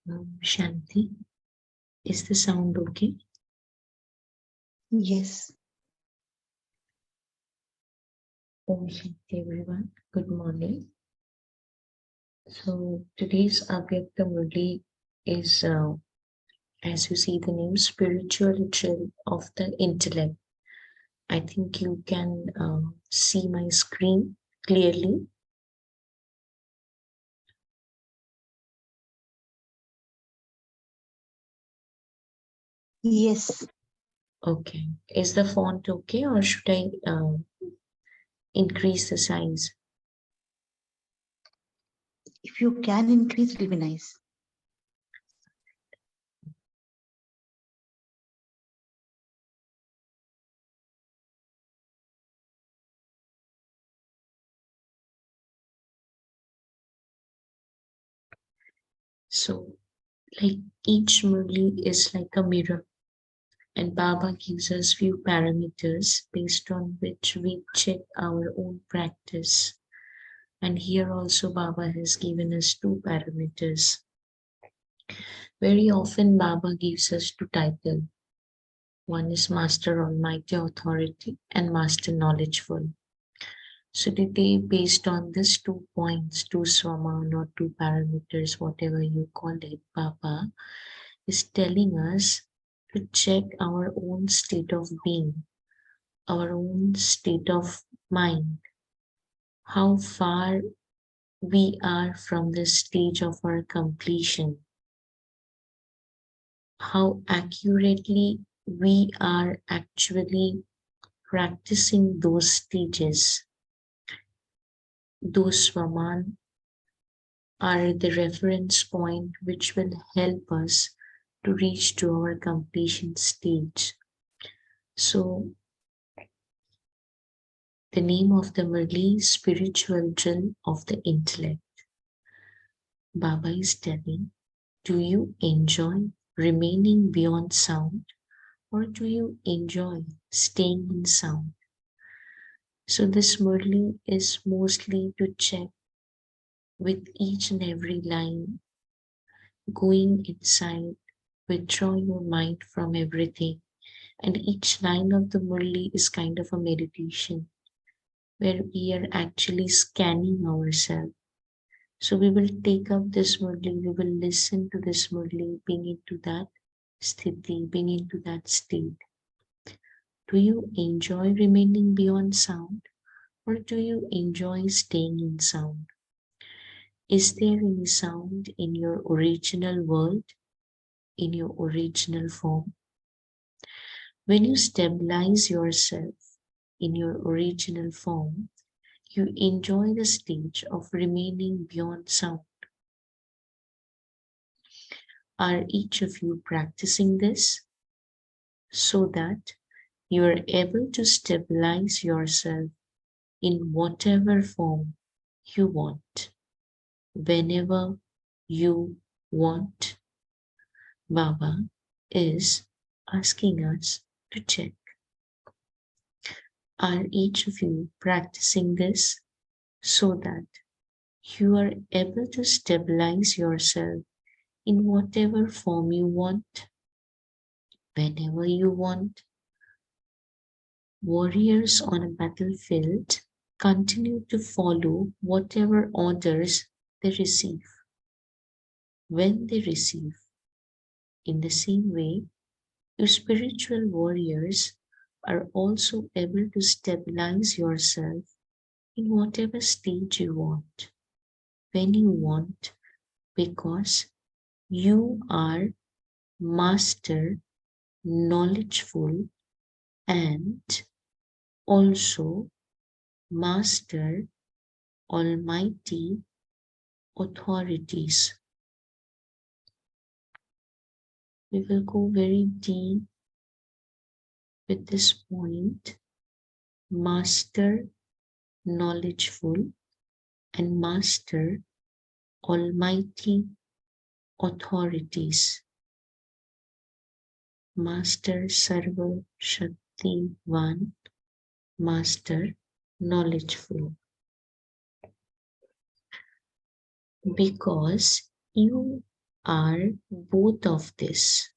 Shanti, is the sound okay? Yes. Om Shanti, everyone. Good morning. So today's Avyakta Murli is, as you see the name, spiritual drill of the intellect. I think you can see my screen clearly. Yes. Okay. Is the font okay, or should I increase the size? If you can increase, it will be nice. So, like each Murli is like a mirror, and Baba gives us few parameters based on which we check our own practice. And here also Baba has given us two parameters. Very often Baba gives us two titles. One is Master Almighty Authority and Master Knowledgeful. So today, based on these 2 points, two swaman or two parameters, whatever you call it, Baba is telling us to check our own state of being, our own state of mind, how far we are from the stage of our completion, how accurately we are actually practicing those stages. Those swaman are the reference point which will help us to reach to our completion stage. So the name of the Murli, spiritual drill of the intellect. Baba is telling, do you enjoy remaining beyond sound, or do you enjoy staying in sound? So this Murli is mostly to check with each and every line, going inside, withdraw your mind from everything. And each line of the Murli is kind of a meditation where we are actually scanning ourselves. So we will take up this Murli, we will listen to this Murli, being into that sthiti, being into that state. Do you enjoy remaining beyond sound, or do you enjoy staying in sound? Is there any sound in your original world, in your original form? When you stabilize yourself in your original form, you enjoy the stage of remaining beyond sound. Are each of you practicing this so that you are able to stabilize yourself in whatever form you want, whenever you want? Baba is asking us to check. Are each of you practicing this so that you are able to stabilize yourself in whatever form you want, whenever you want? Warriors on a battlefield continue to follow whatever orders they receive, when they receive. In the same way, you spiritual warriors are also able to stabilize yourself in whatever stage you want, when you want, because you are master, knowledgeful, and also master, almighty authorities. We will go very deep with this point. Master, knowledgeful, and master, almighty authorities. Master Sarva Shakti One, Master knowledgeful. Because you are both of this?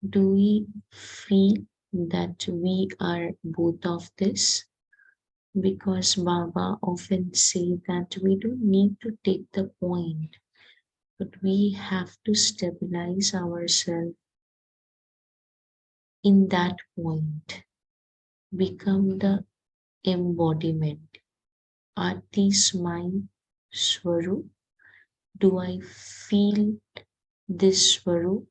Do we feel that we are both of this? Because Baba often say that we don't need to take the point, but we have to stabilize ourselves in that point, become the embodiment. Are these my Swarup? Do I feel this Swarup?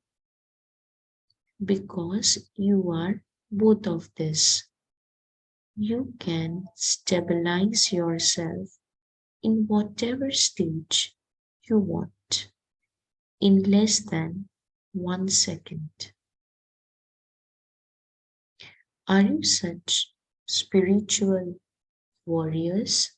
Because you are both of this. You can stabilize yourself in whatever stage you want in less than 1 second. Are you such spiritual warriors?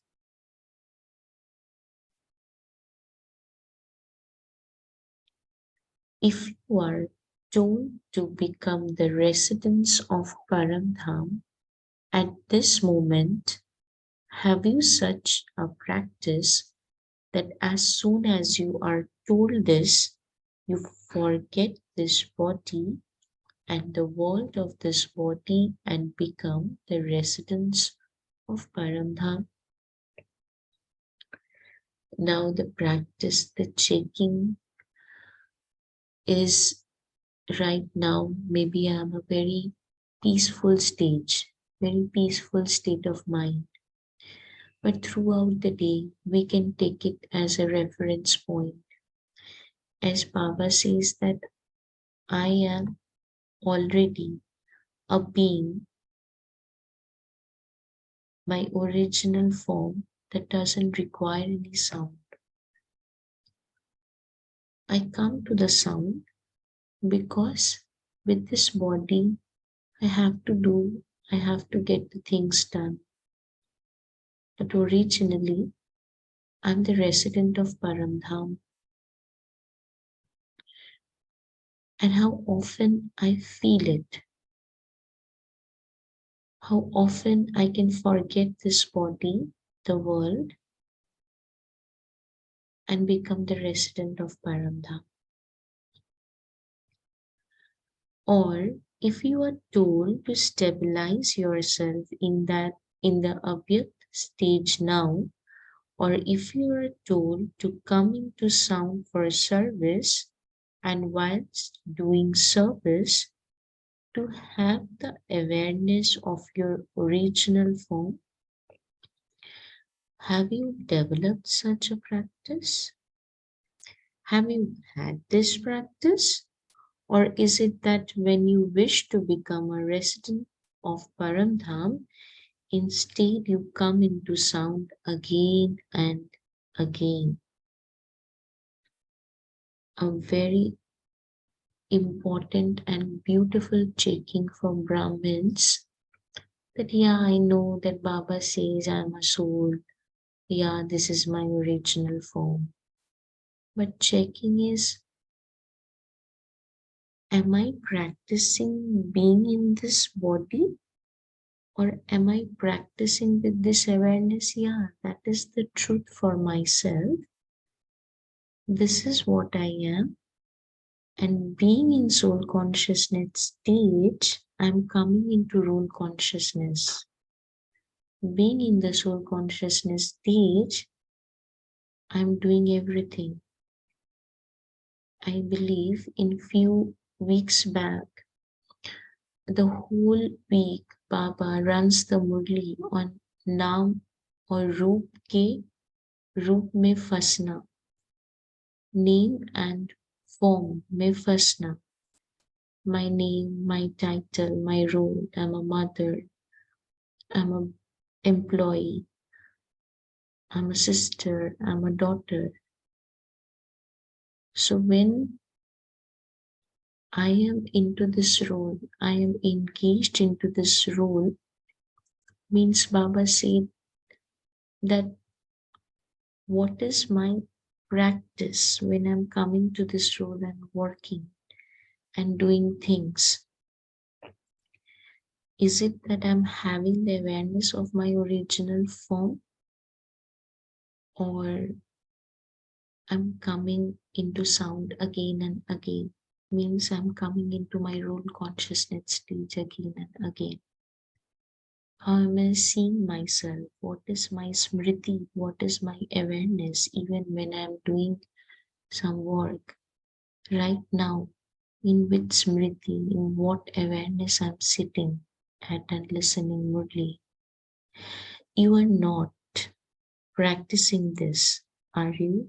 If you are told to become the residents of Paramdham at this moment, have you such a practice that as soon as you are told this, you forget this body and the world of this body and become the residents of Paramdham? Now, the practice, the checking is right now, maybe I'm a very peaceful stage, very peaceful state of mind. But throughout the day, we can take it as a reference point. As Baba says that I am already a being, my original form that doesn't require any sound. I come to the sound because with this body, I have to get the things done. But originally, I'm the resident of Paramdham. And how often I feel it, how often I can forget this body, the world, and become the resident of Paramdham. Or if you are told to stabilize yourself in the Abhyakt stage now, or if you are told to come into sound for service, and whilst doing service, to have the awareness of your original form, have you developed such a practice? Have you had this practice? Or is it that when you wish to become a resident of Paramdham, instead you come into sound again and again? A very important and beautiful checking from Brahmins that, yeah, I know that Baba says I'm a soul. Yeah, this is my original form. But checking is, am I practicing being in this body? Or am I practicing with this awareness? Yeah, that is the truth for myself. This is what I am. And being in soul consciousness stage, I'm coming into rule consciousness. Being in the soul consciousness stage, I'm doing everything. I believe in few weeks back, the whole week Baba runs the Murli on Naam और रूप के रूप में फंसना, name and form में फंसना. My name, my title, my role. I'm a mother, I'm an employee, I'm a sister, I'm a daughter. So when I am into this role, I am engaged into this role, means Baba said that what is my practice when I'm coming to this role and working and doing things? Is it that I'm having the awareness of my original form? Or I'm coming into sound again and again. Means I'm coming into my role consciousness stage again and again. How am I seeing myself? What is my smriti? What is my awareness? Even when I'm doing some work right now, in which smriti, in what awareness I'm sitting at and listening Murli. You are not practicing this, are you?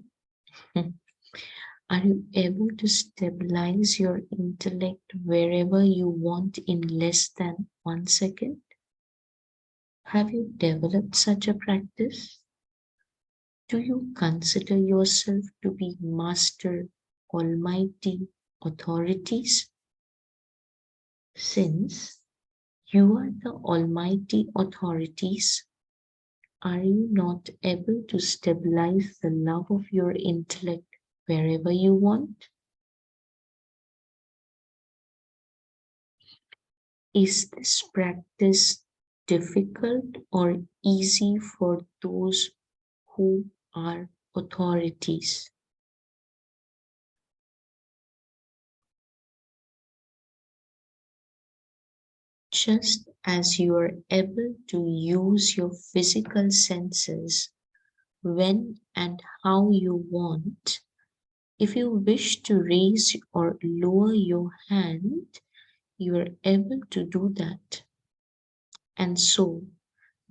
Are you able to stabilize your intellect wherever you want in less than 1 second? Have you developed such a practice? Do you consider yourself to be master, almighty authorities? Since you are the almighty authorities, are you not able to stabilize the love of your intellect wherever you want? Is this practice difficult or easy for those who are authorities? Just as you are able to use your physical senses when and how you want, if you wish to raise or lower your hand, you are able to do that. And so,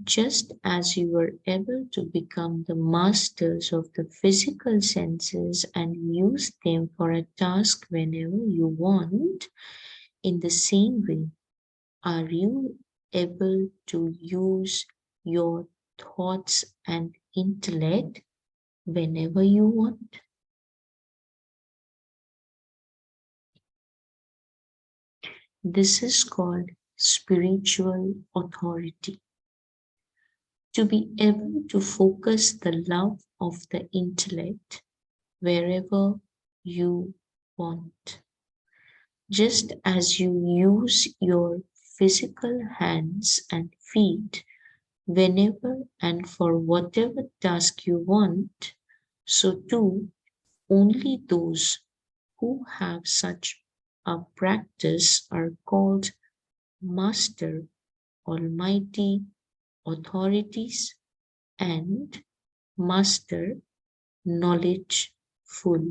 just as you were able to become the masters of the physical senses and use them for a task whenever you want, in the same way, are you able to use your thoughts and intellect whenever you want? This is called spiritual authority. To be able to focus the love of the intellect wherever you want. Just as you use your physical hands and feet whenever and for whatever task you want, so too only those who have such a practice are called master, almighty authorities, and master knowledgeful.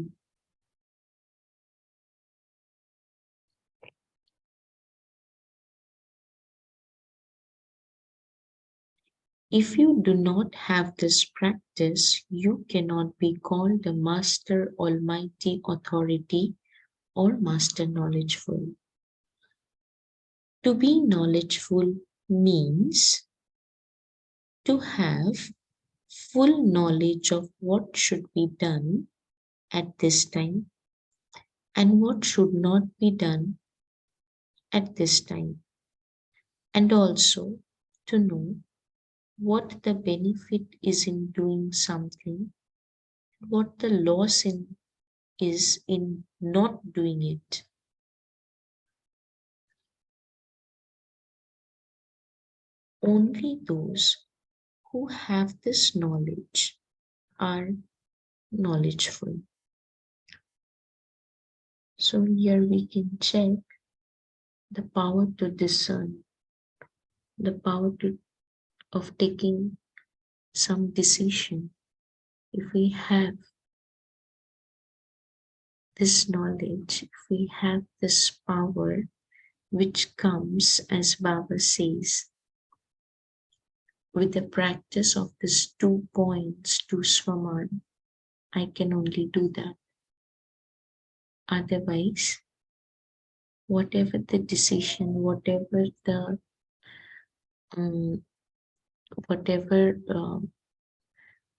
If you do not have this practice, you cannot be called the Master Almighty Authority or Master Knowledgeful. To be knowledgeful means to have full knowledge of what should be done at this time and what should not be done at this time, and also to know what the benefit is in doing something, what the loss is in not doing it. Only those who have this knowledge are knowledgeful. So here we can check the power to discern, the power of taking some decision. If we have this knowledge, if we have this power, which comes, as Baba says, with the practice of these 2 points to Swaman, I can only do that. Otherwise, whatever the decision, um, whatever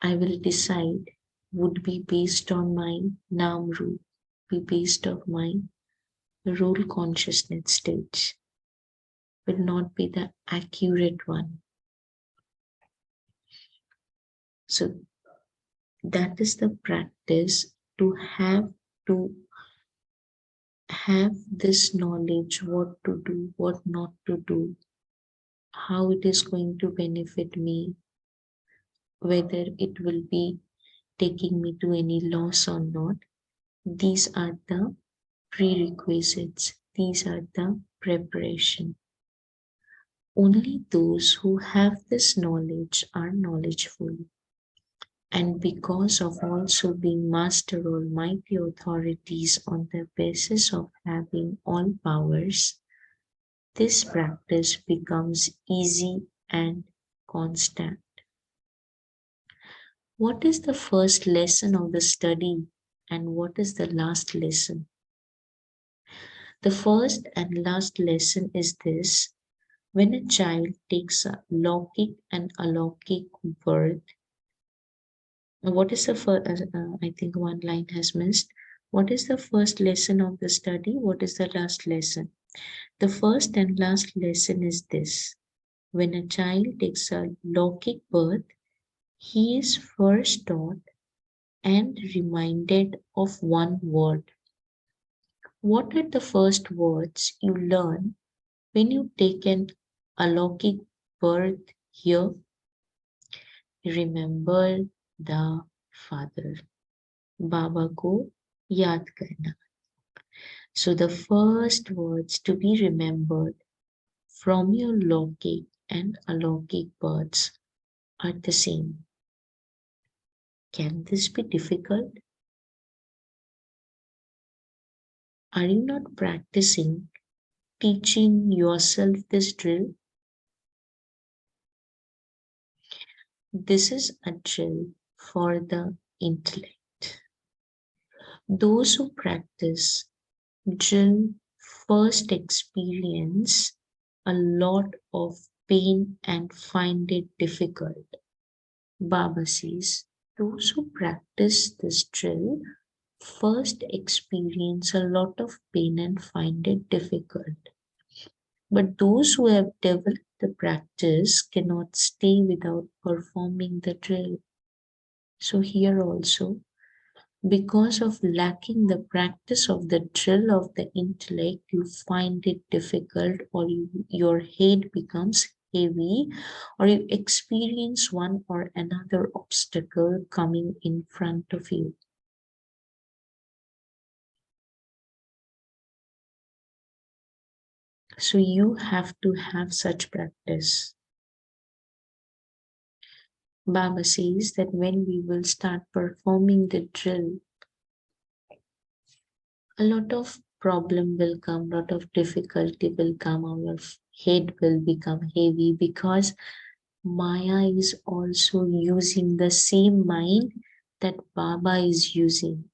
I will decide would be based on my Nam rule, be based on my rule consciousness stage, will not be the accurate one. So that is the practice to have this knowledge, what to do, what not to do, how it is going to benefit me, whether it will be taking me to any loss or not. These are the prerequisites. These are the preparation. Only those who have this knowledge are knowledgeful. And because of also being master almighty authorities on the basis of having all powers, this practice becomes easy and constant. What is the first lesson of the study and what is the last lesson? The first and last lesson is this: when a child takes a lौकिक and alaukic birth, what is the first? I think one line has missed. What is the first lesson of the study? What is the last lesson? The first and last lesson is this: when a child takes a lौकिक birth, he is first taught and reminded of one word. What are the first words you learn when you take an alaukic birth here? Remember the father. Baba ko yaad karna. So the first words to be remembered from your lौकिक and alaukic births are the same. Can this be difficult? Are you not practicing teaching yourself this drill? This is a drill for the intellect. Those who practice drill first experience a lot of pain and find it difficult. Baba says, those who practice this drill first experience a lot of pain and find it difficult. But those who have developed the practice cannot stay without performing the drill. So here also, because of lacking the practice of the drill of the intellect, you find it difficult, or your head becomes heavy, or you experience one or another obstacle coming in front of you. So you have to have such practice. Baba says that when we will start performing the drill, a lot of problem will come, a lot of difficulty will come, our head will become heavy because Maya is also using the same mind that Baba is using.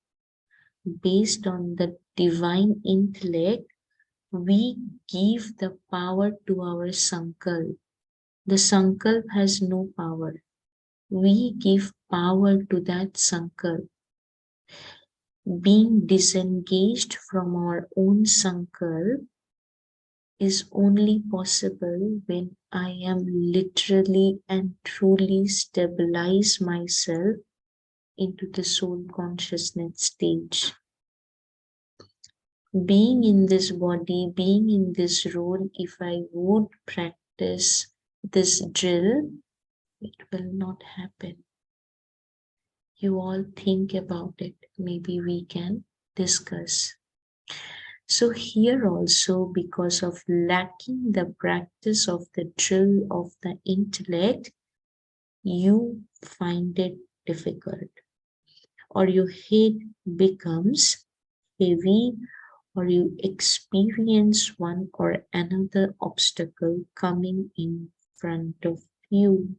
Based on the divine intellect, we give the power to our sankalp. The sankalp has no power. We give power to that sankalp. Being disengaged from our own sankalp is only possible when I am literally and truly stabilize myself into the soul consciousness stage. Being in this body, being in this role, if I would practice this drill, it will not happen. You all think about it. Maybe we can discuss. So here also, because of lacking the practice of the drill of the intellect, you find it difficult, or your head becomes heavy, or you experience one or another obstacle coming in front of you.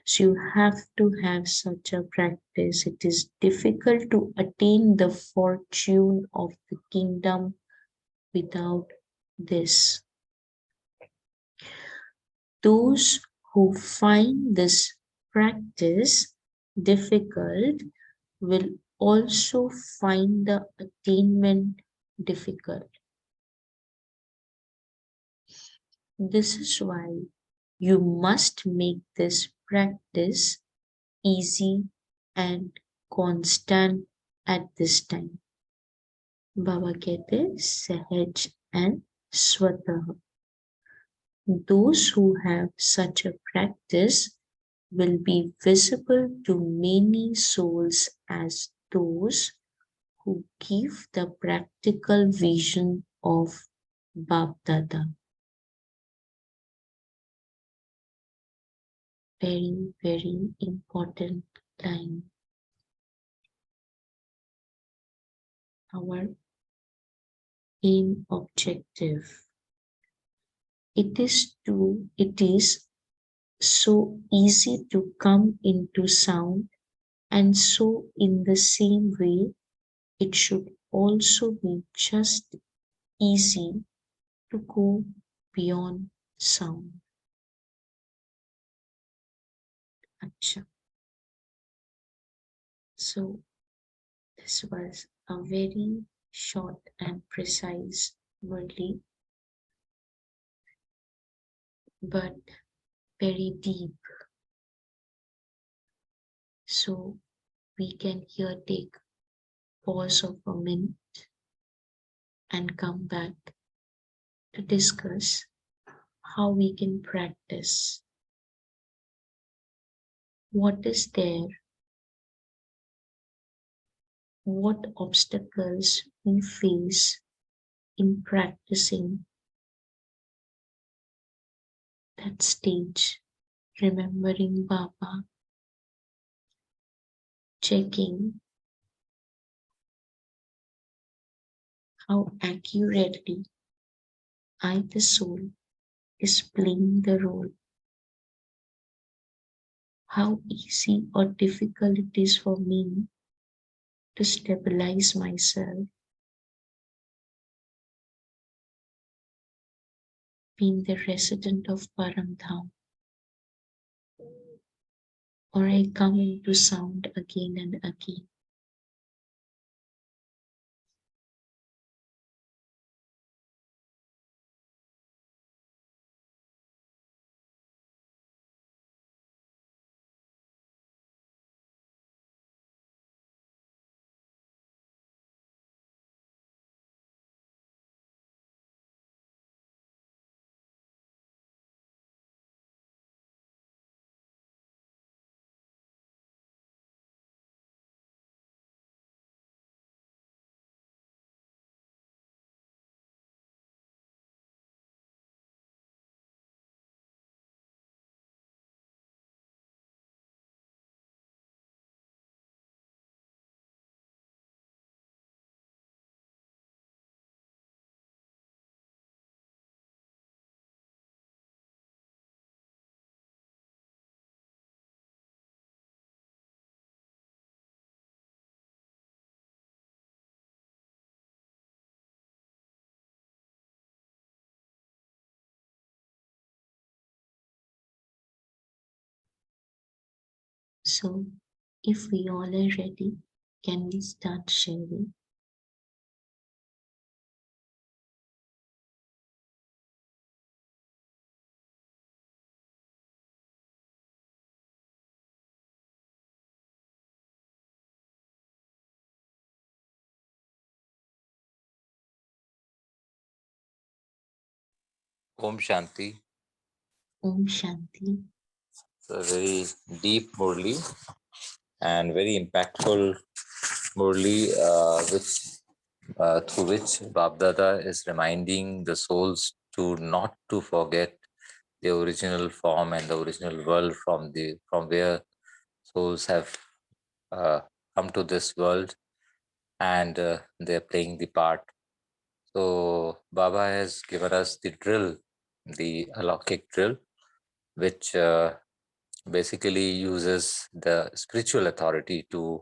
So you have to have such a practice. It is difficult to attain the fortune of the kingdom without this. Those who find this practice difficult will also find the attainment difficult. This is why you must make this practice easy and constant at this time. Baba कहते सहज and स्वतः. Those who have such a practice will be visible to many souls as those who give the practical vision of Bapdada. Very, very important line. Our aim objective. It is so easy to come into sound, and so in the same way it should also be just easy to go beyond sound. Acha. So this was a very short and precise Murli, but very deep. So we can here take pause of a minute and come back to discuss how we can practice. What is there? What obstacles we face in practicing that stage, remembering Baba, checking how accurately I, the soul, is playing the role, how easy or difficult it is for me to stabilize myself, being the resident of Paramdham, or I come into sound again and again. So, if we all are ready, can we start sharing? Om Shanti. Om Shanti. It's a very deep Murli and very impactful Murli, through which Babdada is reminding the souls to not to forget the original form and the original world from where souls have come to this world, and they're playing the part. So Baba has given us the drill, the alaukic drill, which basically uses the spiritual authority to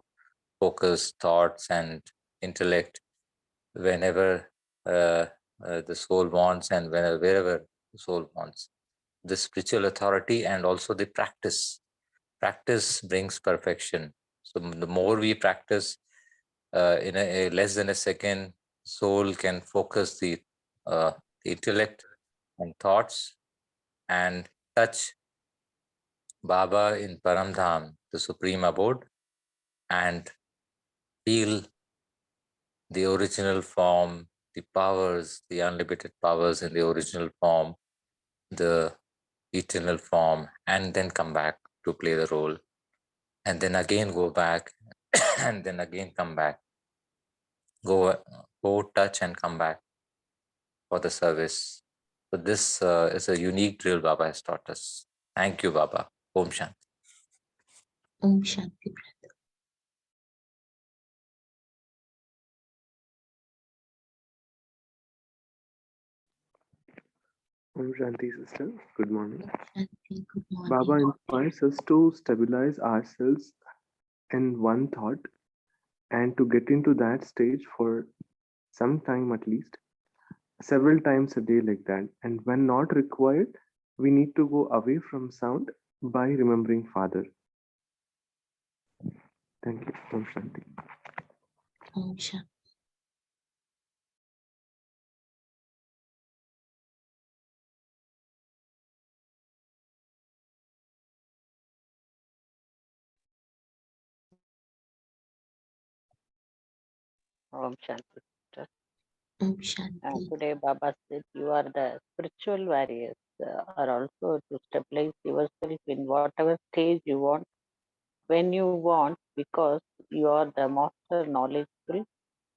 focus thoughts and intellect whenever the soul wants, and wherever the soul wants. The spiritual authority and also the practice. Practice brings perfection. So the more we practice, in a less than a second, soul can focus the intellect and thoughts and touch Baba in Paramdham, the supreme abode, and feel the original form, the powers, the unlimited powers in the original form, the eternal form, and then come back. to play the role, and then again go back and then again come back, go touch and come back for the service. So this is a unique drill Baba has taught us. Thank you, Baba. Om Shanti. Om Shanti. Om Shanti, sister. Good morning. Shanti, good morning. Baba inspires us to stabilize ourselves in one thought and to get into that stage for some time at least, several times a day like that. And when not required, we need to go away from sound by remembering Father. Thank you. Om Shanti. Om Shanti. Om Shanti. Sister. Om Shanti. Today, Baba said you are the spiritual warriors, are also to stabilize yourself in whatever stage you want, when you want, because you are the master knowledgeable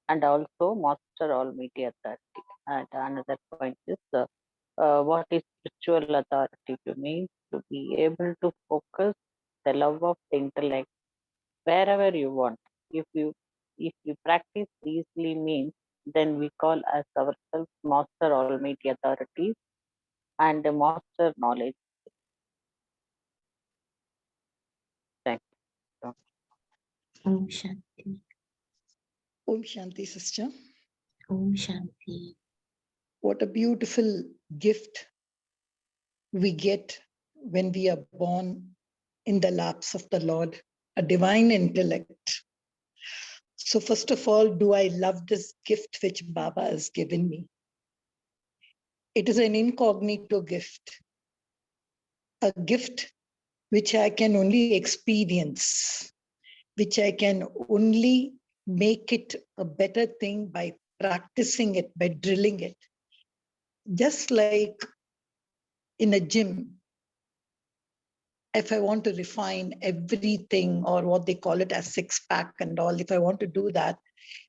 and also master almighty authority. And another point is what is spiritual authority to mean? To be able to focus the love of the intellect wherever you want. If you practice easily means, then we call as ourselves master almighty authorities and the master knowledge. Thank you. Om Shanti. Om Shanti, sister. Om Shanti. What a beautiful gift we get when we are born in the laps of the Lord, a divine intellect. So first of all, do I love this gift which Baba has given me? It is an incognito gift, a gift which I can only experience, which I can only make it a better thing by practicing it, by drilling it. Just like in a gym, if I want to refine everything, or what they call it as six pack and all, if I want to do that,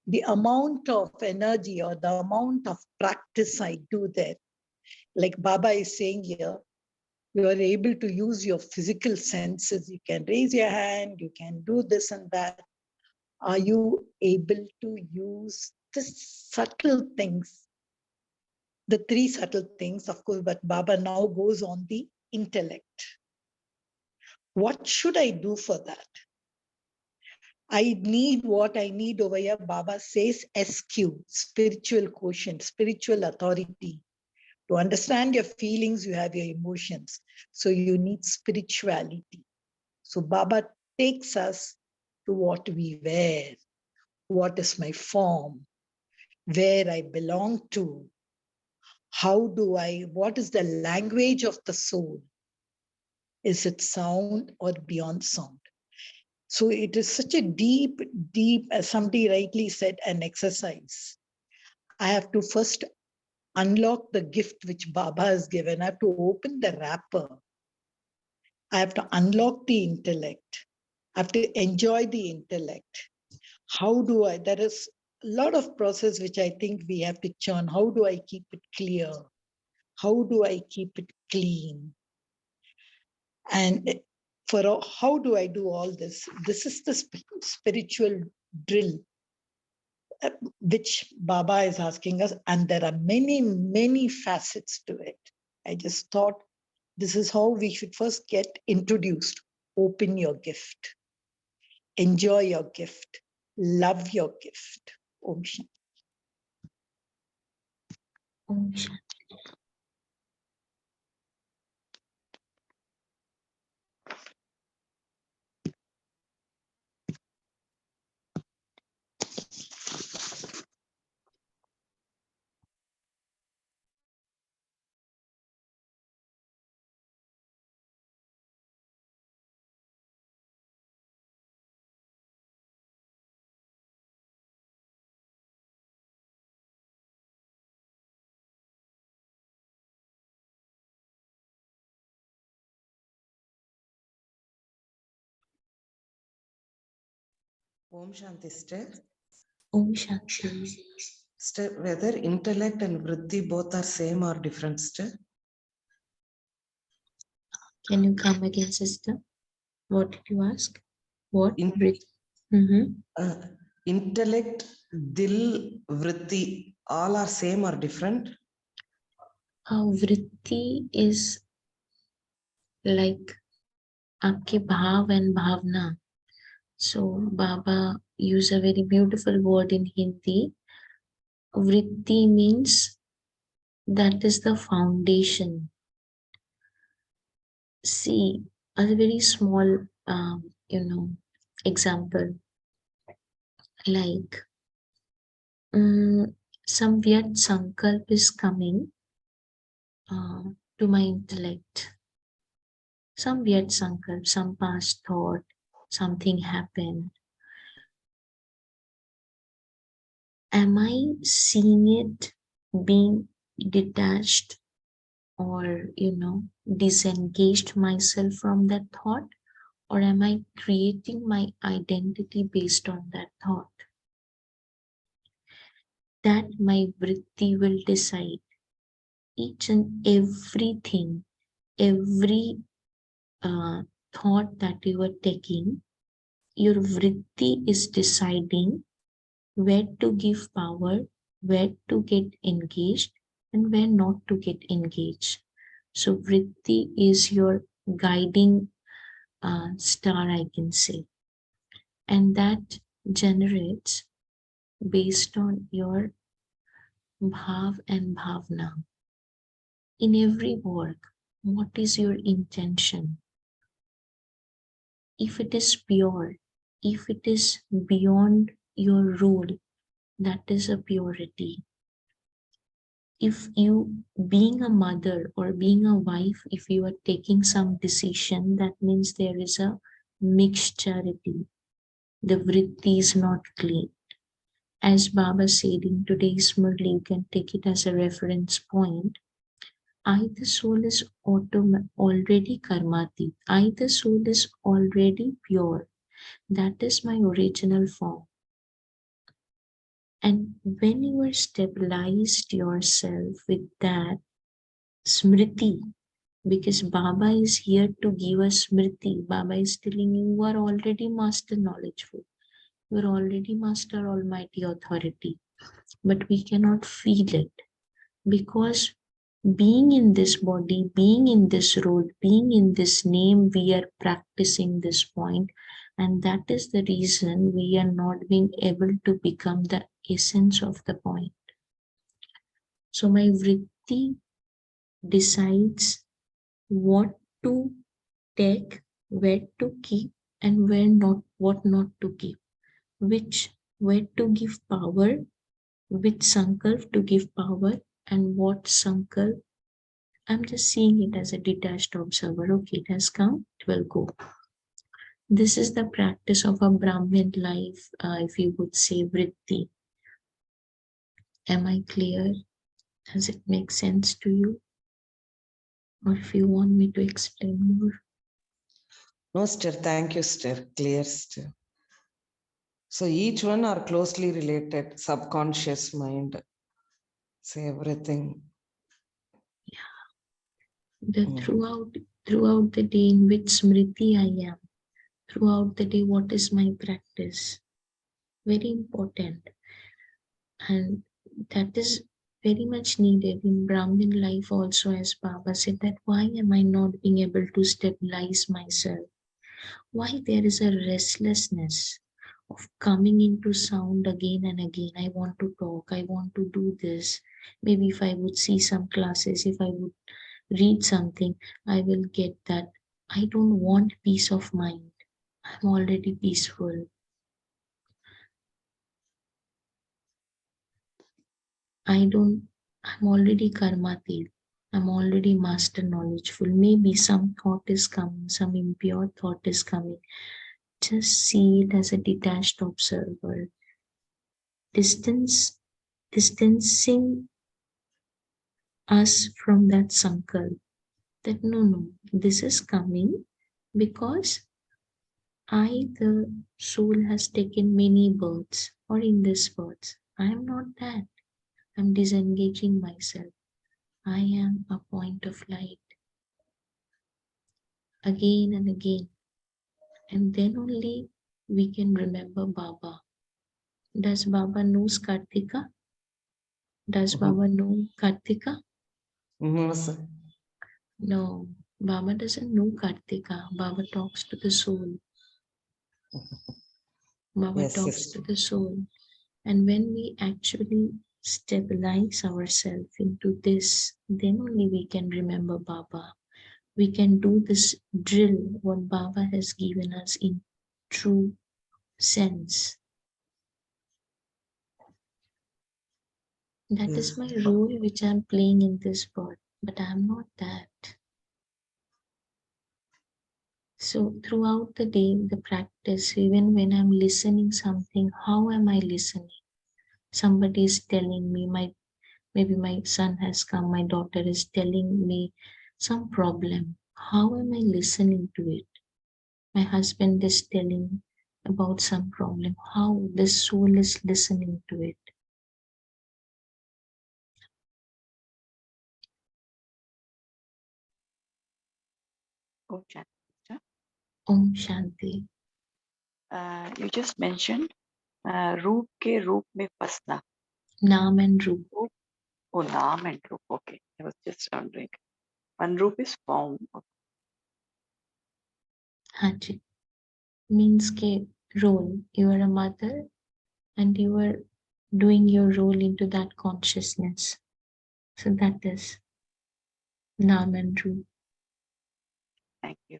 the amount of energy or the amount of practice I do there, like Baba is saying here, you are able to use your physical senses. You can raise your hand, you can do this and that. Are you able to use the subtle things, the three subtle things, of course, but Baba now goes on the intellect. What should I do for that? I need what I need over here. Baba says SQ, spiritual quotient, spiritual authority. To understand your feelings, you have your emotions. So you need spirituality. So Baba takes us to what we wear, what is my form, where I belong to, what is the language of the soul? Is it sound or beyond sound? So it is such a deep, as somebody rightly said, an exercise. I have to first unlock the gift which Baba has given. I have to open the wrapper. I have to unlock the intellect. I have to enjoy the intellect. There is a lot of process which I think we have to churn. How do I keep it clear? How do I keep it clean? And how do I do all this? This is the spiritual drill which Baba is asking us. And there are many, many facets to it. I just thought this is how we should first get introduced. Open your gift. Enjoy your gift. Love your gift. Om Shanti. Om Shanti. Om Shanti, sister. Om Shanti. Sister, whether intellect and vritti both are same or different, sister? Can you come again, sister? What did you ask? What? In- Mm-hmm. Intellect, dil, vritti, all are same or different? Vritti is like आपके भाव and bhavna. So Baba use a very beautiful word in Hindi. Vritti means that is the foundation. See, a very small, example, like some Vyat Sankalp is coming to my intellect. Some Vyat Sankalp, some past thought, something happened. Am I seeing it being detached or, disengaged myself from that thought? Or am I creating my identity based on that thought? That my vritti will decide. Each and everything, every thought that you are taking, your vritti is deciding where to give power, where to get engaged, and where not to get engaged. So vritti is your guiding star, I can say. And that generates based on your bhav and bhavna. In every work, what is your intention? If it is pure, if it is beyond your rule, that is a purity. If you, being a mother or being a wife, if you are taking some decision, that means there is a mixturity. The vritti is not clean. As Baba said in today's Murli, you can take it as a reference point. I, the soul, is already karmati. I, the soul, is already pure. That is my original form. And when you are stabilized yourself with that smriti, because Baba is here to give us smriti. Baba is telling you are already master knowledgeful. You are already master almighty authority. But we cannot feel it because being in this body, being in this role, being in this name, we are practicing this point, and that is the reason we are not being able to become the essence of the point. So my vritti decides what to take, where to keep, and what not to keep, where to give power, which sankalp to give power, and what sankalp. I'm just seeing it as a detached observer. Okay, it has come, it will go. This is the practice of a Brahmin life, if you would say vritti. Am I clear? Does it make sense to you? Or if you want me to explain more? No, sister. Thank you, sister. Clear, sister. So each one are closely related. Subconscious mind. So everything. Throughout the day in which smriti I am, throughout the day, what is my practice? Very important. And that is very much needed in Brahmin life also, as Baba said, that why am I not being able to stabilize myself? Why there is a restlessness of coming into sound again and again. I want to talk, I want to do this. Maybe if I would see some classes, if I would read something, I will get that. I don't want peace of mind. I'm already peaceful. I'm already karmatil. I'm already master knowledgeful. Maybe some thought is coming, some impure thought is coming. Just see it as a detached observer. Distancing us from that sankalp. That no, this is coming because the soul, has taken many births, or in this birth. I am not that. I'm disengaging myself. I am a point of light. Again and again. And then only we can remember Baba. Does Baba knows Kartika? Does Baba know Kartika? No, sir. No, Baba doesn't know Kartika. Baba talks to the soul. Baba Yes, talks sister. to the soul. And when we actually stabilize ourselves into this, then only we can remember Baba. We can do this drill, what Baba has given us in true sense. That is my role which I'm playing in this world, but I'm not that. So throughout the day, the practice, even when I'm listening something, how am I listening? Somebody is telling me, maybe my son has come, my daughter is telling me some problem. How am I listening to it? My husband is telling about some problem. How the soul is listening to it? Oh, Chandra. Om Shanti. You just mentioned रूप के रूप में फंसना. Naam and Roop. Oh, naam and रूप. Okay, I was just wondering. One रूप is form. Haji. Means ke role. You are a mother and you are doing your role into that consciousness. So that is Naam and Roop. Thank you.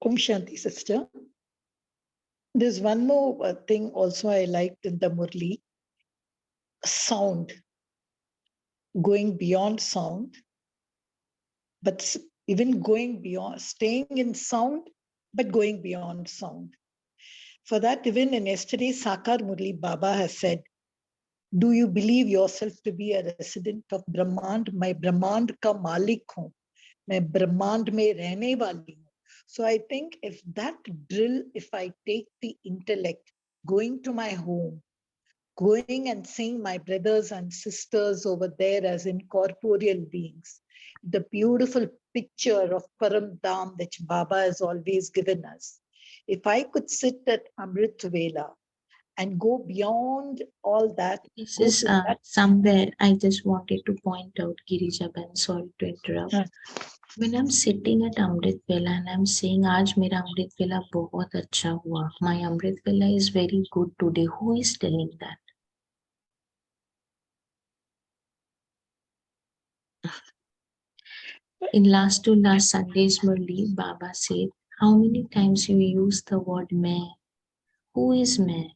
Om Shanti, sister. There's one more thing also I liked in the Murli. Sound. Going beyond sound. But even going beyond, staying in sound, but going beyond sound. For that, even in yesterday's Sakar Murli, Baba has said, do you believe yourself to be a resident of Brahmand? मैं ब्रह्मांड का मालिक हूँ, मैं ब्रह्मांड में रहने वाली हूँ. So I think if that drill, if I take the intellect, going to my home, going and seeing my brothers and sisters over there as incorporeal beings, the beautiful picture of Param Dham that Baba has always given us. If I could sit at Amrit Vela and go beyond all that, This go is to that. somewhere I just wanted to point out, Girijaban, sorry to interrupt. When I'm sitting at Amrit Vela and I'm saying, आज मेरा Amrit Vela बहुत अच्छा हुआ. My Amrit Vela is very good today. Who is telling that? In last Sunday's Murli, Baba said, how many times you use the word मैं? Who is मैं?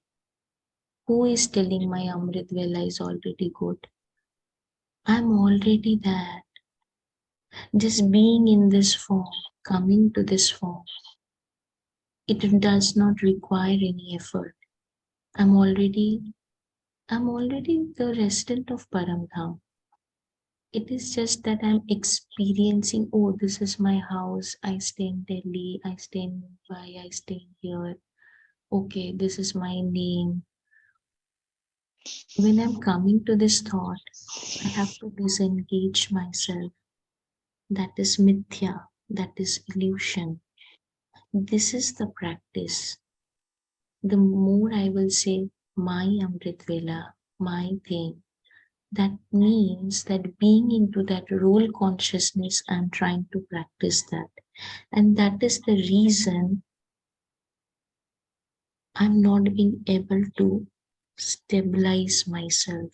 Who is telling my Amrit Vela is already good? I'm already that. Just being in this form, coming to this form, it does not require any effort. I'm already the resident of Paramdham. It is just that I'm experiencing, oh, this is my house. I stay in Delhi, I stay in Mumbai, I stay here. Okay, this is my name. When I'm coming to this thought, I have to disengage myself. That is mithya, that is illusion. This is the practice. The more I will say, my Amrit Vela, my thing, that means that being into that role consciousness, I'm trying to practice that. And that is the reason I'm not being able to stabilize myself.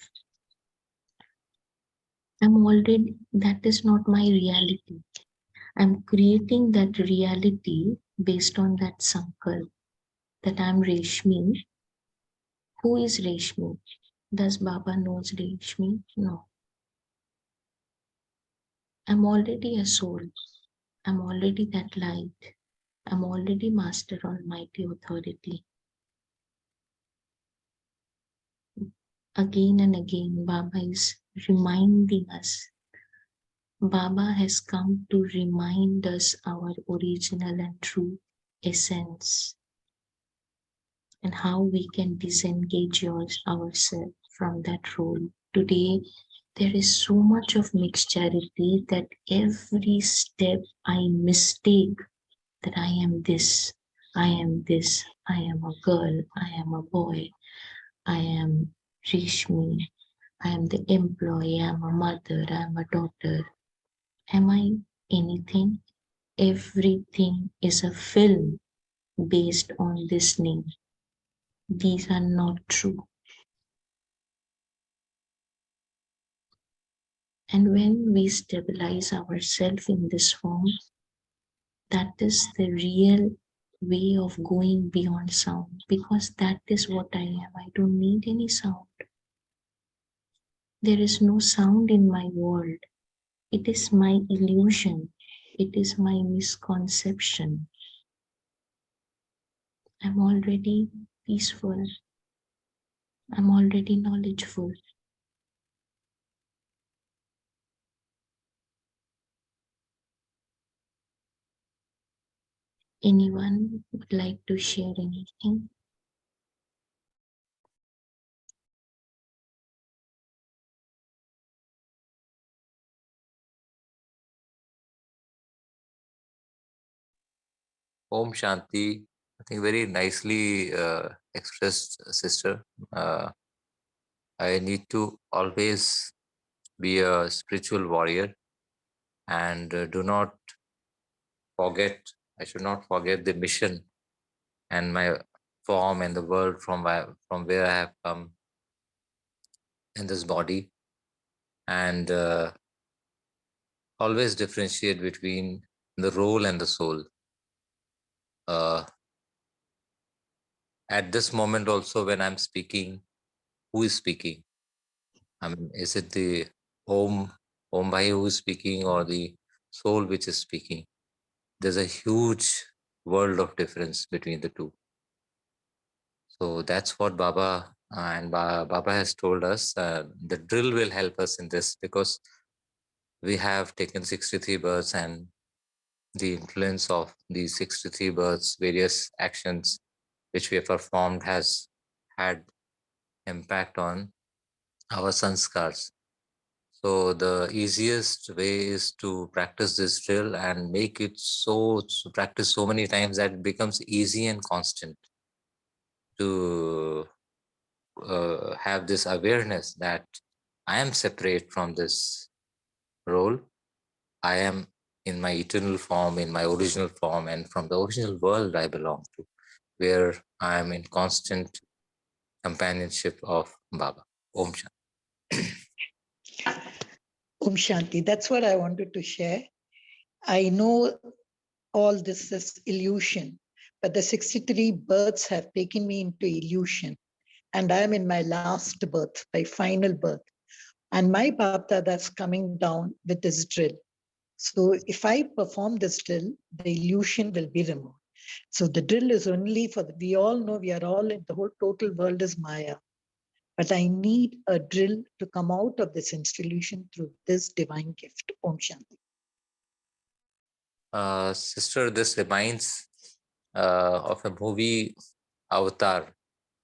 I'm already, that is not my reality. I'm creating that reality based on that sankalp, that I'm Reshmi. Who is Reshmi? Does Baba knows Reshmi? No. I'm already a soul. I'm already that light. I'm already Master Almighty Authority. Again and again, Baba is reminding us, Baba has come to remind us our original and true essence and how we can disengage ourselves from that role. Today, there is so much of mixed charity that every step I mistake that I am this, I am this, I am a girl, I am a boy, I am Rishmi, I am the employee, I am a mother, I am a daughter. Am I anything? Everything is a film based on this name. These are not true. And when we stabilize ourselves in this form, that is the real way of going beyond sound, because that is what I am. I don't need any sound. There is no sound in my world. It is my illusion. It is my misconception. I'm already peaceful. I'm already knowledgeful. Anyone would like to share anything? Om Shanti. I think very nicely expressed, sister. I need to always be a spiritual warrior and do not forget, I should not forget the mission and my form and the world from where I have come in this body, and always differentiate between the role and the soul. Uh, at this moment also when I'm speaking, who is speaking? I mean, is it the Om Bhai who is speaking or the soul which is speaking? There's a huge world of difference between the two. So that's what Baba Baba has told us. The drill will help us in this, because we have taken 63 births, and the influence of these 63 births, various actions which we have performed has had impact on our sanskars. So the easiest way is to practice this drill and make it to practice so many times that it becomes easy and constant, to have this awareness that I am separate from this role. I am in my eternal form, in my original form, and from the original world I belong to, where I am in constant companionship of Baba. Om Shanti. Om Shanti. That's what I wanted to share. I know all this is illusion, but the 63 births have taken me into illusion. And I'm in my last birth, my final birth. And my Bapta that's coming down with this drill. So if I perform this drill, the illusion will be removed. So the drill is only for, we all know we are all in, the whole total world is Maya. But I need a drill to come out of this institution through this divine gift. Om Shanti. Sister, this reminds of a movie, Avatar.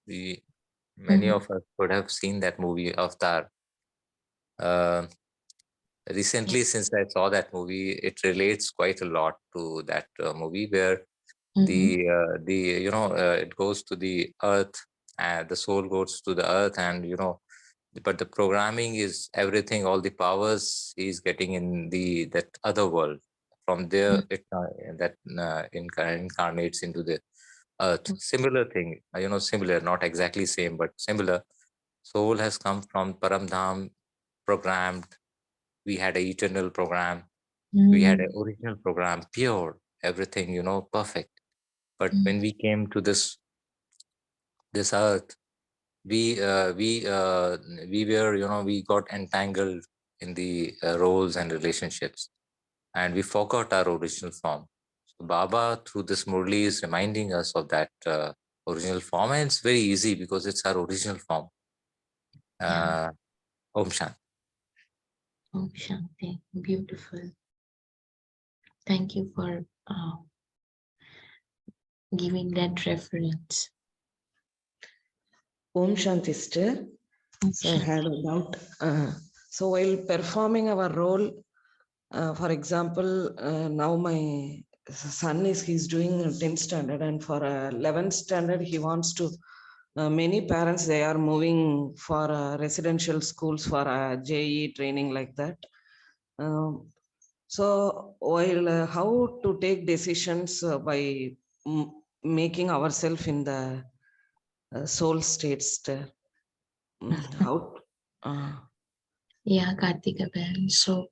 Many of us would have seen that movie, Avatar. Recently, Yes. since I saw that movie, it relates quite a lot to that movie, where it goes to the earth, and the soul goes to the earth, and but the programming is everything, all the powers he's getting in that other world. From there, it incarnates into the earth. Similar thing, similar, not exactly same, but similar. Soul has come from Paramdham, programmed. We had an eternal program. We had an original program, pure, everything, perfect. But when we came to this earth, we were, we got entangled in the roles and relationships, and we forgot our original form. So Baba, through this Murli, is reminding us of that original form, and it's very easy because it's our original form. Om Shanti. Om Shanti. Beautiful. Thank you for giving that reference. Om Shanti, sister. Om So I had a Shanti. doubt. So while performing our role, for example, now my son he's doing 10th standard, and for 11th standard he wants to. Many parents they are moving for residential schools for JE training like that. So while how to take decisions by making ourselves in the soul states, how? Yeah, Kartika Ben. So,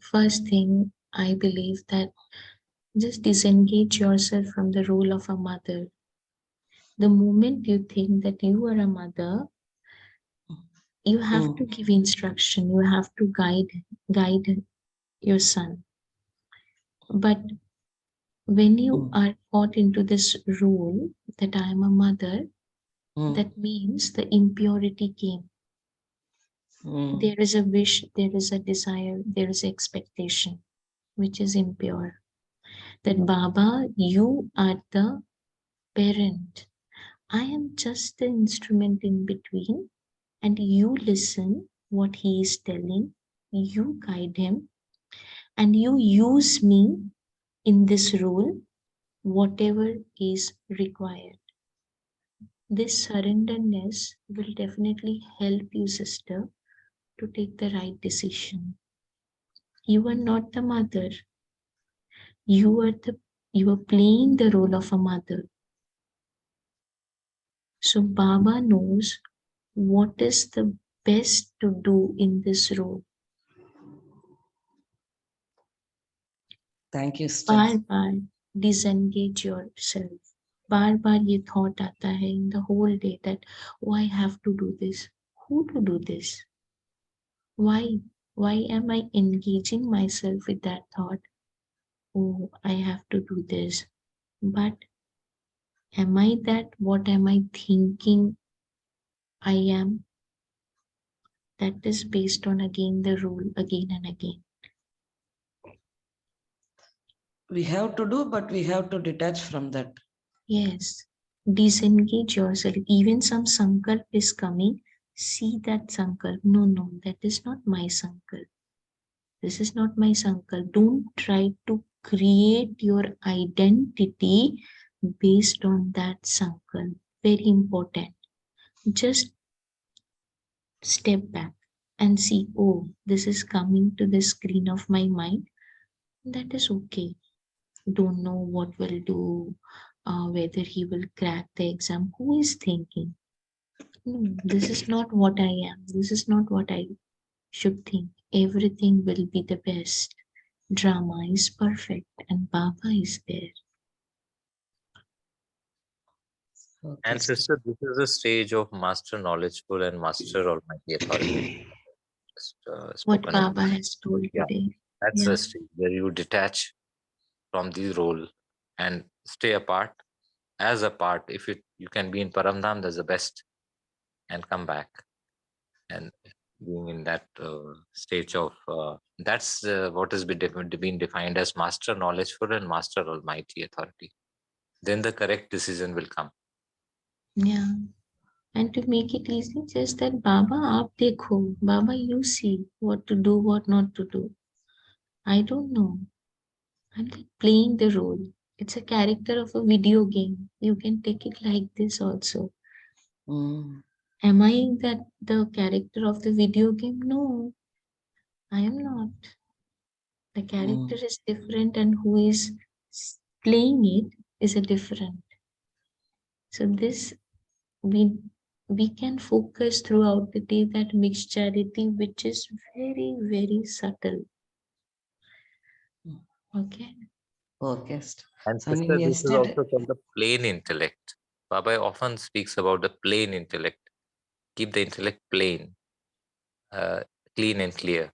first thing, I believe that just disengage yourself from the role of a mother. The moment you think that you are a mother, you have to give instruction, you have to guide your son. But when you are caught into this role that I am a mother, that means the impurity came. There is a wish, there is a desire, there is expectation, which is impure. That Baba, you are the parent. I am just the instrument in between, and you listen what he is telling, you guide him, and you use me in this role, whatever is required. This surrenderness will definitely help you, sister, to take the right decision. You are not the mother. You are playing the role of a mother. So Baba knows what is the best to do in this role. Thank you, sister. Bar bar disengage yourself. बार बार ये thought आता है in the whole day that oh, I have to do this. Who to do this? Why? Why am I engaging myself with that thought? Oh, I have to do this. But am I that? What am I thinking I am? That is based on again the rule again and again. We have to do, but we have to detach from that. Yes, disengage yourself. Even some sankalp is coming, see that sankalp. No, that is not my sankalp. This is not my sankalp. Don't try to create your identity based on that sankalp. Very important. Just step back and see, oh, this is coming to the screen of my mind. That is okay. Don't know what will do, whether he will crack the exam. Who is thinking? No, this is not what I am. This is not what I should think. Everything will be the best. Drama is perfect and Baba is there. Okay. And sister, this is a stage of master knowledgeful and master almighty authority. Just, What spoken Baba about. has told Yeah. today. That's Yeah. a stage where you detach from the role and stay apart as a part. If you can be in Paramdham, that's the best, and come back and being in that stage of that's what has been defined as master knowledgeful and master almighty authority. Then the correct decision will come. Yeah. And to make it easy, just that Baba, aap dekho. Baba, you see what to do, what not to do. I don't know. I'm like playing the role. It's a character of a video game. You can take it like this also. Am I that the character of the video game? No, I am not. The character is different and who is playing it is a different. So this we can focus throughout the day that mixturity which is very, very subtle. Okay. Okay. And So sister, this is yesterday, also called the plain intellect. Baba often speaks about the plain intellect. Keep the intellect plain, clean and clear.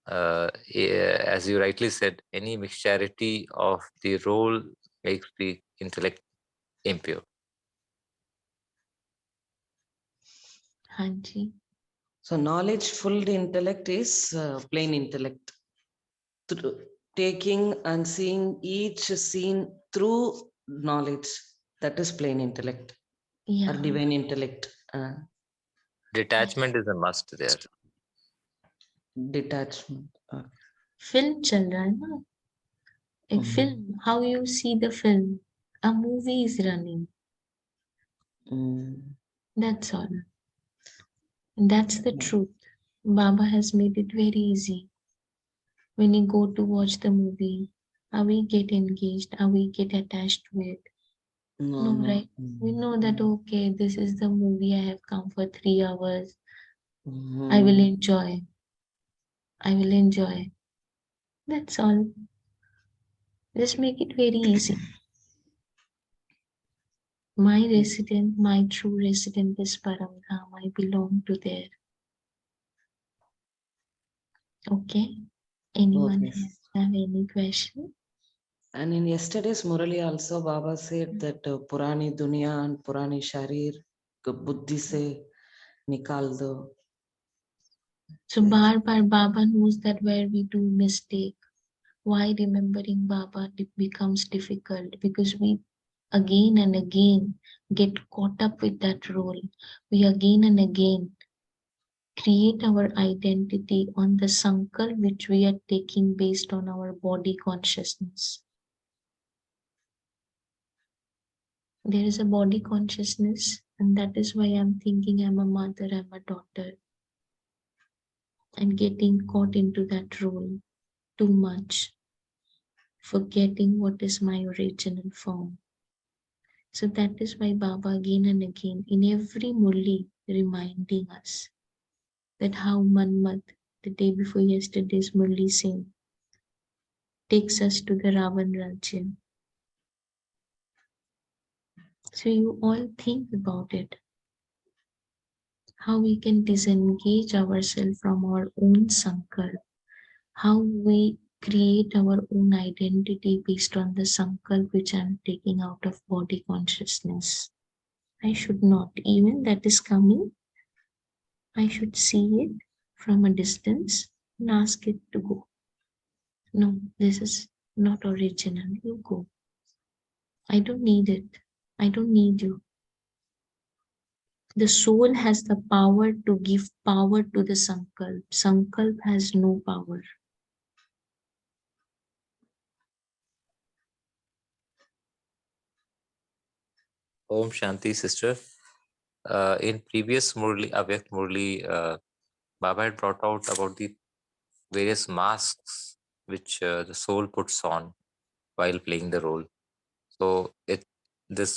As you rightly said, any mixturity of the role makes the intellect impure. Hanji. So knowledge-full intellect is plain intellect. Taking and seeing each scene through knowledge, that is plain intellect or divine intellect. Detachment is a must there. Detachment. Film chal raha hai na? A film, how you see the film. A movie is running. That's all. And that's the truth. Baba has made it very easy. When you go to watch the movie, how we get engaged, how we get attached to it. No, right? We know that, okay, this is the movie, I have come for 3 hours. I will enjoy. I will enjoy. That's all. Just make it very easy. My resident, my true resident is Paramdham. I belong to there. Okay? Anyone have any question? And in yesterday's Murali also, Baba said that Purani Dunya and Purani Sharir, Buddhi se nikal do. So bar Baba knows that where we do mistake. Why remembering Baba becomes difficult? Because we again and again get caught up with that role. We again and again create our identity on the sankar which we are taking based on our body consciousness. There is a body consciousness, and that is why I'm thinking I'm a mother, I'm a daughter, and getting caught into that role too much, forgetting what is my original form. So that is why Baba again and again in every Murli reminding us that how Manmat, the day before yesterday's Murli Singh, takes us to the Ravan Rajya. So you all think about it. How we can disengage ourselves from our own sankalp. How we create our own identity based on the sankalp which I'm taking out of body consciousness. I should not. Even that is coming, I should see it from a distance and ask it to go. No, this is not original. You go. I don't need it. I don't need you. The soul has the power to give power to the sankalp. Sankalp has no power. Om Shanti, sister. In previous Murli, Avyakt Murli, Baba had brought out about the various masks which the soul puts on while playing the role. So this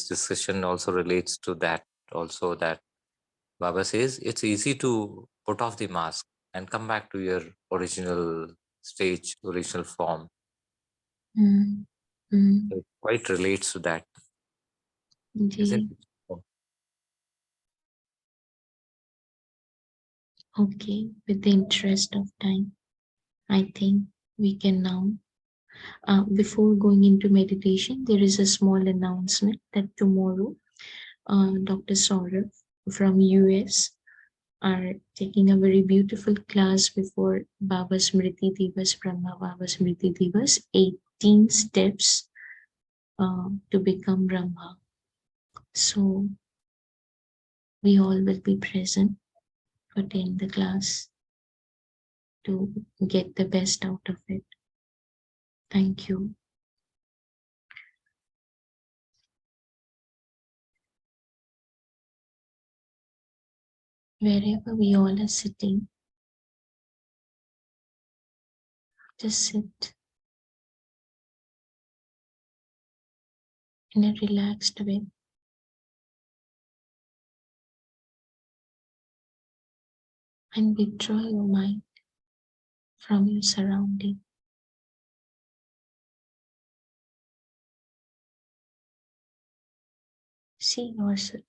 discussion also relates to that also, that Baba says it's easy to put off the mask and come back to your original stage, original form. It quite relates to that. Isn't it? Okay, with the interest of time, I think we can now, before going into meditation, there is a small announcement that tomorrow, Dr. Saurav from US are taking a very beautiful class before Baba Smriti Divas, Brahma Baba Smriti Divas, 18 steps to become Brahma. So we all will be present to attend the class to get the best out of it. Thank you. Wherever we all are sitting, just sit in a relaxed way. And withdraw your mind from your surrounding. See yourself.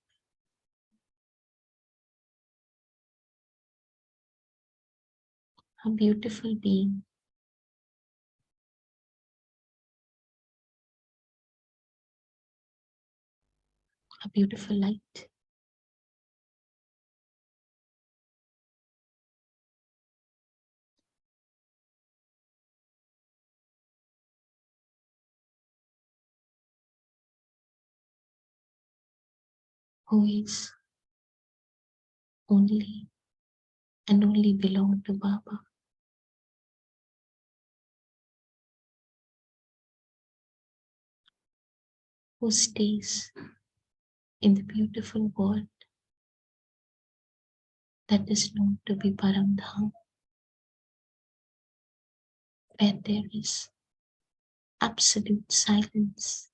A beautiful being. A beautiful light. who is only and only belong to Baba. Who stays in the beautiful world that is known to be Param Dham, where there is absolute silence.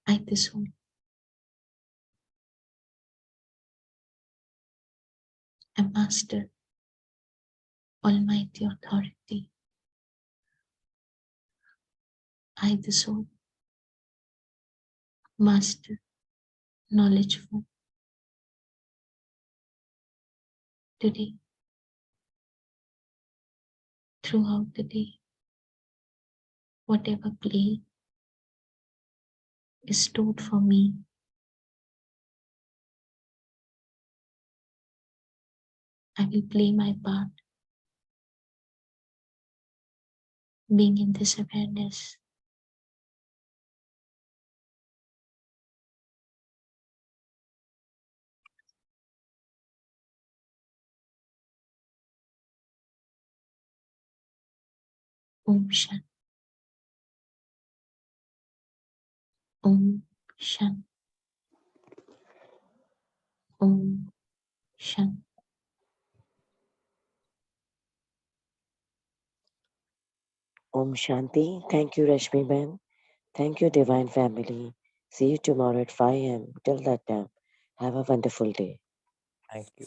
I, the soul, a master, almighty authority. I, the soul, master, knowledgeful. Today, throughout the day, whatever play is stored for me, I will play my part, being in this awareness. Om Shan. Om Shan. Om Shan. Om Shanti. Thank you, Rashmi Ben. Thank you, Divine Family. See you tomorrow at 5 a.m. Till that time, have a wonderful day. Thank you.